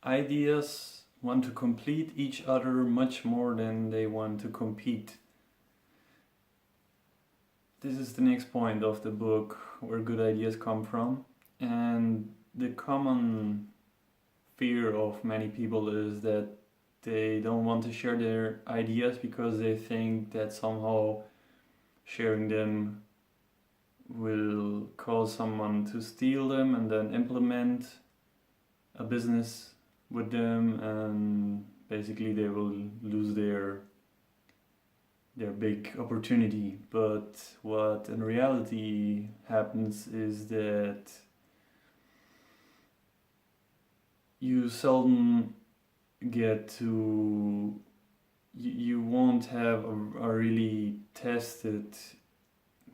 ideas want to complete each other much more than they want to compete. This is the next point of the book, where good ideas come from. And the common fear of many people is that they don't want to share their ideas because they think that somehow sharing them will cause someone to steal them and then implement a business with them, and basically they will lose their big opportunity. But what in reality happens is that you seldom get to you won't have a really tested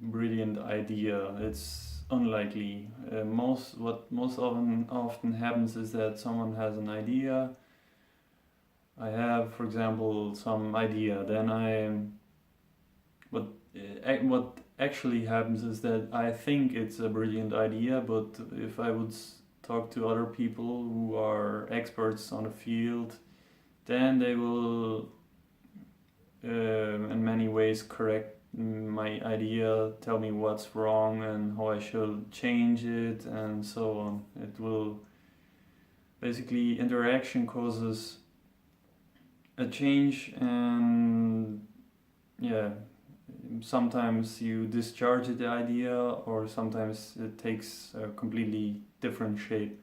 brilliant idea. It's unlikely. Most often happens is that someone has an idea. I have, for example, some idea. Then what actually happens is that I think it's a brilliant idea, but if I would talk to other people who are experts on the field, then they will, in many ways, correct my idea, tell me what's wrong and how I should change it, and so on. It will basically, interaction causes a change, and yeah, sometimes you discharge the idea, or sometimes it takes a completely different shape.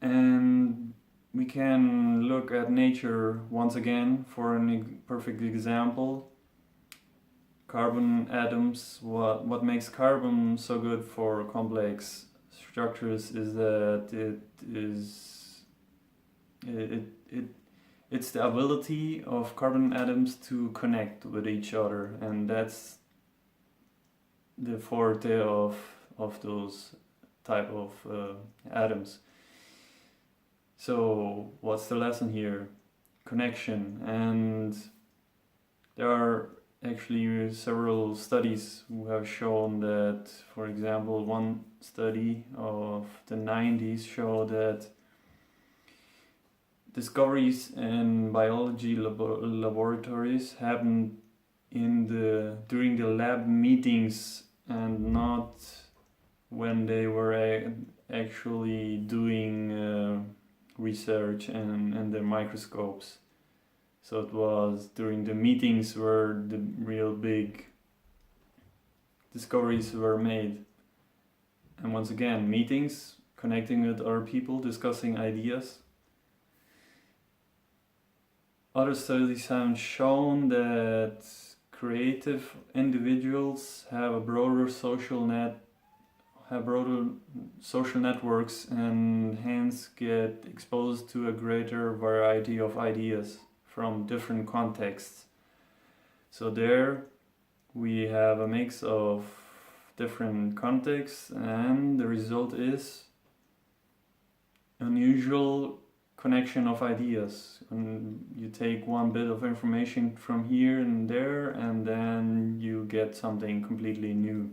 And we can look at nature once again for a perfect example. Carbon atoms. What makes carbon so good for complex structures is that it's the ability of carbon atoms to connect with each other, and that's the forte of those type of atoms. So what's the lesson here? Connection. And there are actually several studies who have shown that, for example, one study of the 90s showed that discoveries in biology laboratories happened during the lab meetings, and not when they were actually doing research and the microscopes. So it was during the meetings where the real big discoveries were made. And once again, meetings, connecting with other people, discussing ideas. Other studies have shown that creative individuals have broader social networks, and hence get exposed to a greater variety of ideas from different contexts. So there we have a mix of different contexts, and the result is unusual connection of ideas. And you take one bit of information from here and there, and then you get something completely new.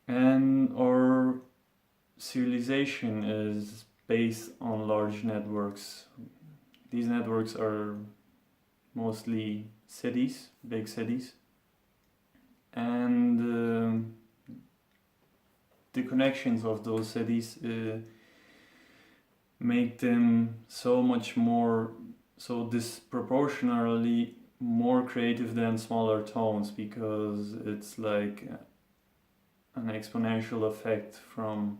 And our civilization is based on large networks. These networks are mostly cities, big cities, and the connections of those cities make them so disproportionately more creative than smaller towns, because it's like an exponential effect from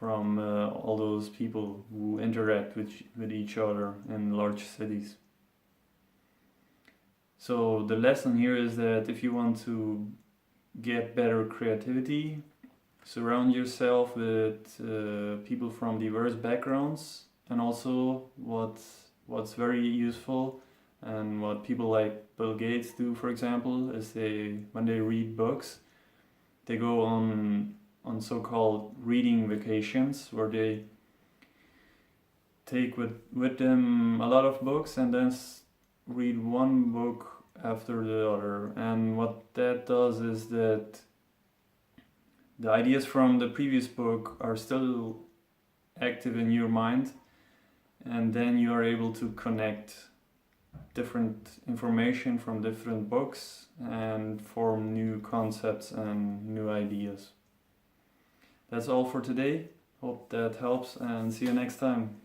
all those people who interact with each other in large cities. So the lesson here is that if you want to get better creativity, surround yourself with people from diverse backgrounds. And also what's very useful, and what people like Bill Gates do, for example, is when they read books, they go on so-called reading vacations, where they take with them a lot of books and then read one book after the other. And what that does is that the ideas from the previous book are still active in your mind, and then you are able to connect different information from different books and form new concepts and new ideas. That's all for today. Hope that helps, and see you next time.